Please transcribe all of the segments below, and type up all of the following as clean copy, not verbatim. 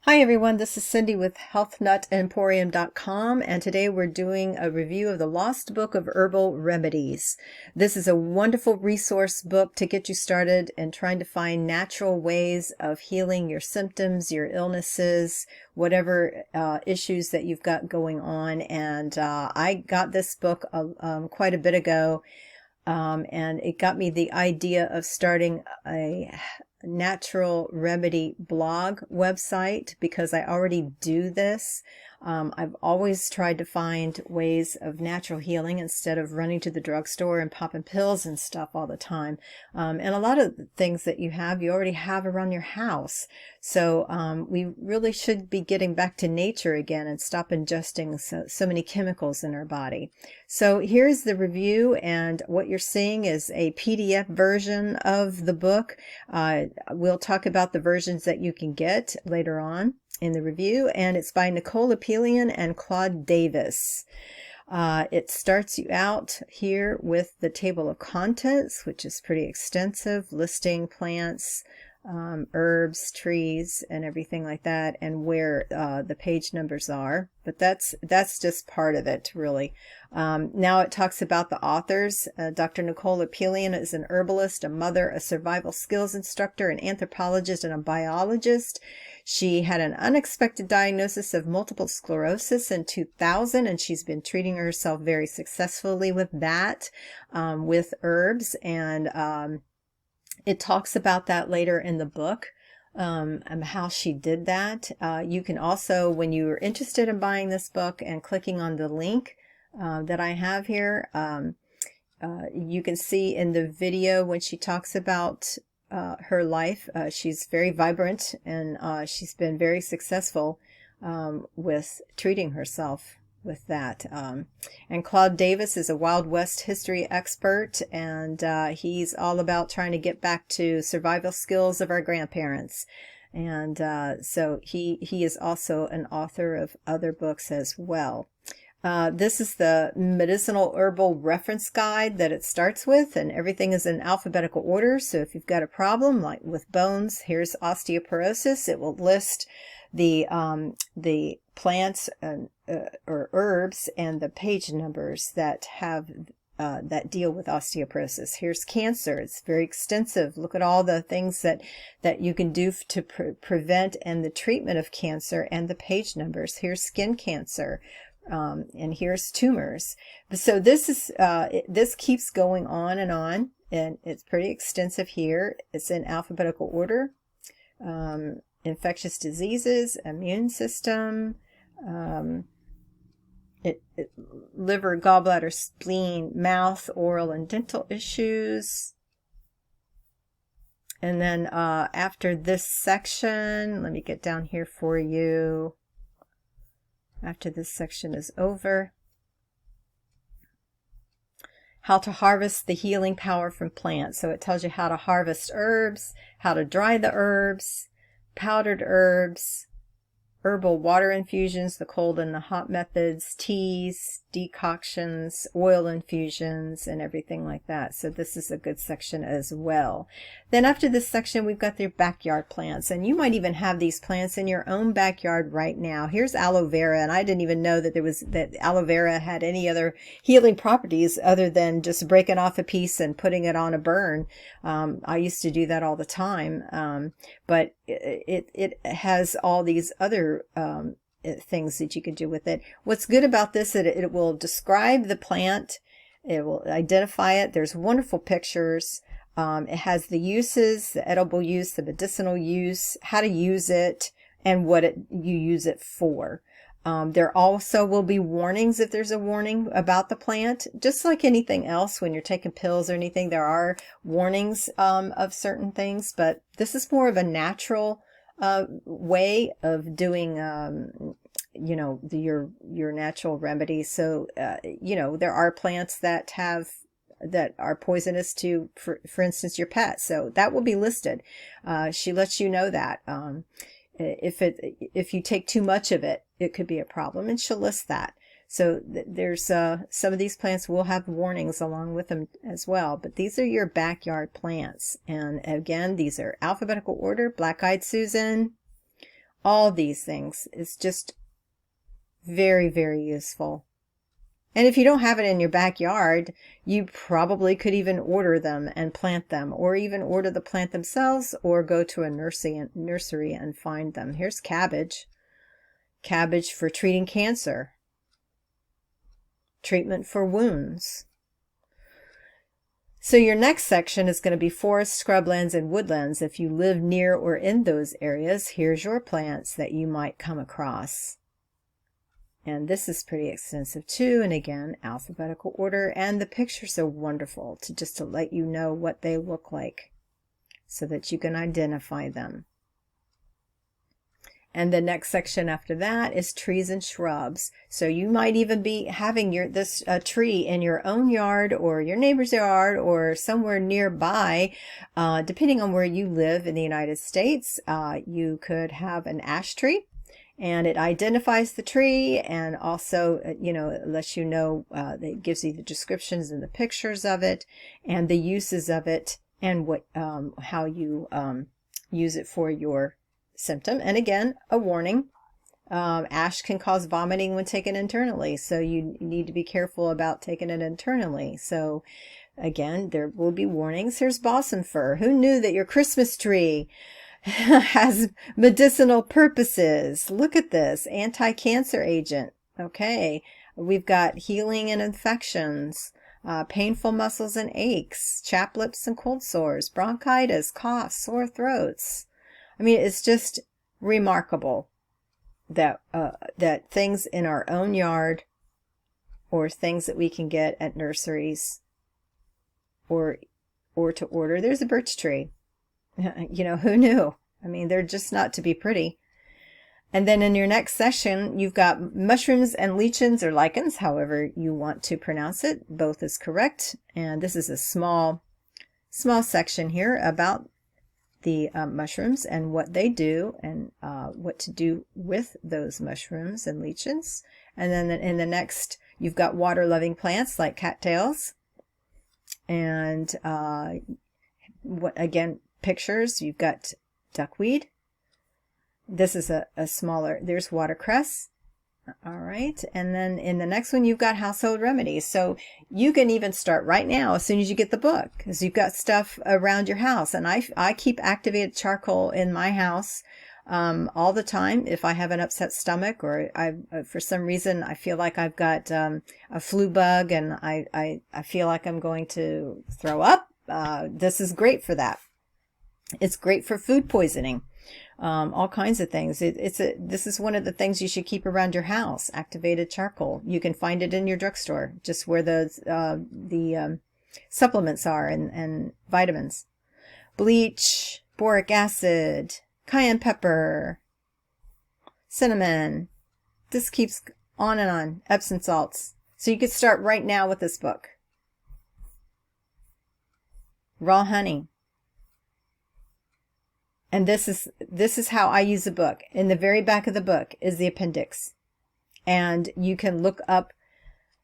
Hi everyone, this is Cindy with HealthNutEmporium.com, and today we're doing a review of the Lost Book of Herbal Remedies. This is a wonderful resource book to get you started in trying to find natural ways of healing your symptoms, your illnesses, whatever issues that you've got going on. And I got this book quite a bit ago, and it got me the idea of starting a natural remedy blog website because I already do this. I've always tried to find ways of natural healing instead of running to the drugstore and popping pills and stuff all the time. And a lot of the things that you already have around your house. So we really should be getting back to nature again and stop ingesting so many chemicals in our body. So here's the review, and what you're seeing is a PDF version of the book. We'll talk about the versions that you can get later on in the review, and it's by Nicole Apelian and Claude Davis. It starts you out here with the table of contents, which is pretty extensive, listing plants, herbs, trees, and everything like that, and where the page numbers are. But that's just part of it, really. Now it talks about the authors. Dr. Nicole Apelian is an herbalist, a mother, a survival skills instructor, an anthropologist, and a biologist. She had an unexpected diagnosis of multiple sclerosis in 2000, and she's been treating herself very successfully with that, with herbs, and it talks about that later in the book, and how she did that. You can also, when you're interested in buying this book and clicking on the link that I have here, you can see in the video when she talks about her life. She's very vibrant, and she's been very successful with treating herself with that. And Claude Davis is a Wild West history expert, and he's all about trying to get back to survival skills of our grandparents. And so he is also an author of other books as well. This is the medicinal herbal reference guide that it starts with, and everything is in alphabetical order. So if you've got a problem like with bones, here's osteoporosis. It will list the plants or herbs and the page numbers that have that deal with osteoporosis. Here's cancer. It's very extensive. Look at all the things that you can do to prevent and the treatment of cancer, and the page numbers. Here's skin cancer. And here's tumors. So this is this keeps going on, and it's pretty extensive here. It's in alphabetical order. Infectious diseases, immune system, liver, gallbladder, spleen, mouth, oral, and dental issues. And then after this section, let me get down here for you. After this section is over, how to harvest the healing power from plants. So it tells you how to harvest herbs, how to dry the herbs, powdered herbs, herbal water infusions, the cold and the hot methods, teas, decoctions, oil infusions, and everything like that. So this is a good section as well. Then after this section, we've got their backyard plants, and you might even have these plants in your own backyard right now. Here's aloe vera, and I didn't even know that aloe vera had any other healing properties other than just breaking off a piece and putting it on a burn. I used to do that all the time, but it has all these other things that you could do with it. What's good about this is it will describe the plant, it will identify it. There's wonderful pictures. It has the uses, the edible use, the medicinal use, how to use it, and what you use it for. There also will be warnings if there's a warning about the plant. Just like anything else, when you're taking pills or anything, there are warnings of certain things, but this is more of a natural way of doing your natural remedies. So there are plants that are poisonous to, for instance, your pet. So that will be listed. She lets you know that if you take too much of it, it could be a problem, and she'll list that. So there's some of these plants will have warnings along with them as well, but these are your backyard plants. And again, these are alphabetical order: Black-Eyed Susan, all these things. It's just very, very useful. And if you don't have it in your backyard, you probably could even order them and plant them, or even order the plant themselves, or go to a nursery and find them. Here's cabbage. Cabbage for treating cancer. Treatment for wounds. So your next section is going to be forests, scrublands, and woodlands. If you live near or in those areas, here's your plants that you might come across. And this is pretty extensive too. And again, alphabetical order. And the pictures are wonderful to let you know what they look like so that you can identify them. And the next section after that is trees and shrubs. So you might even be having this tree in your own yard or your neighbor's yard or somewhere nearby. Depending on where you live in the United States, you could have an ash tree. And it identifies the tree, and also, it lets you know, it gives you the descriptions and the pictures of it, and the uses of it, and how you use it for your symptom. And again, a warning: ash can cause vomiting when taken internally, so you need to be careful about taking it internally. So, again, there will be warnings. Here's balsam fir. Who knew that your Christmas tree has medicinal purposes? Look at this. Anti-cancer agent. Okay. We've got healing and infections, painful muscles and aches, chapped lips and cold sores, bronchitis, coughs, sore throats. I mean, it's just remarkable that things in our own yard or things that we can get at nurseries or to order. There's a birch tree. Who knew? I mean, they're just not to be pretty. And then in your next session, you've got mushrooms and lichens or lichens, however you want to pronounce it. Both is correct. And this is a small section here about the mushrooms and what they do and what to do with those mushrooms and lichens. And then in the next, you've got water-loving plants like cattails. And pictures. You've got duckweed. This is a smaller, there's watercress. All right. And then in the next one, you've got household remedies. So you can even start right now as soon as you get the book, because you've got stuff around your house. And I keep activated charcoal in my house all the time. If I have an upset stomach, or for some reason I feel like I've got a flu bug and I feel like I'm going to throw up, this is great for that. It's great for food poisoning, all kinds of things. This is one of the things you should keep around your house, activated charcoal. You can find it in your drugstore, just where the supplements are and vitamins. Bleach, boric acid, cayenne pepper, cinnamon. This keeps on and on. Epsom salts. So you could start right now with this book. Raw honey. And this is how I use the book. In the very back of the book is the appendix. And you can look up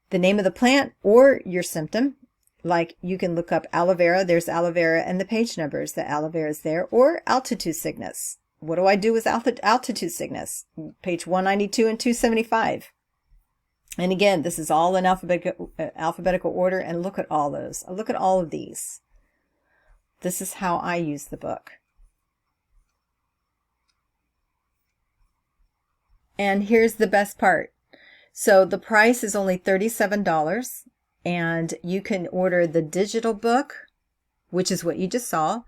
the name of the plant or your symptom. Like you can look up aloe vera. There's aloe vera and the page numbers. The aloe vera is there. Or altitude sickness. What do I do with altitude sickness? Page 192 and 275. And again, this is all in alphabetical order. And look at all those. Look at all of these. This is how I use the book. And here's the best part. So the price is only $37, and you can order the digital book, which is what you just saw,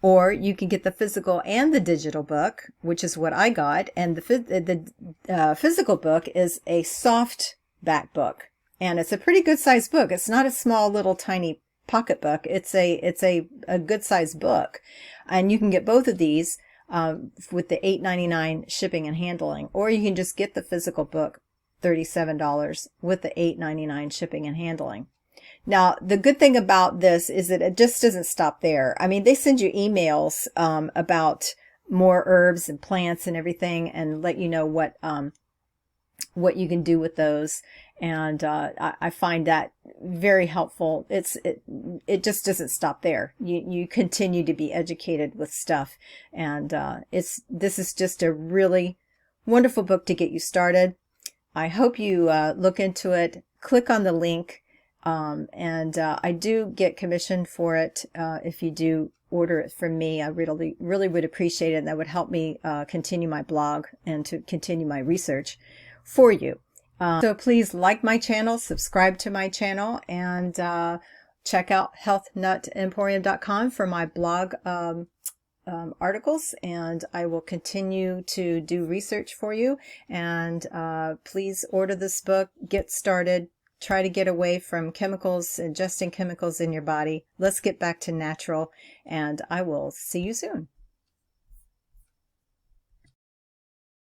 or you can get the physical and the digital book, which is what I got. And the physical book is a soft back book, and it's a pretty good sized book. It's not a small little tiny pocket book. It's a good sized book, and you can get both of these with the $8.99 shipping and handling, or you can just get the physical book, $37 with the $8.99 shipping and handling. Now, the good thing about this is that it just doesn't stop there. I mean, they send you emails about more herbs and plants and everything, and let you know what what you can do with those. And I find that very helpful. It just doesn't stop there. You continue to be educated with stuff, and this is just a really wonderful book to get you started. I hope you look into it. Click on the link, and I do get commission for it if you do order it from me. I really would appreciate it, and that would help me continue my blog and to continue my research for you. So please like my channel, subscribe to my channel, and check out healthnutemporium.com for my blog articles, and I will continue to do research for you. And please order this book, get started, try to get away from chemicals, ingesting chemicals in your body. Let's get back to natural, and I will see you soon.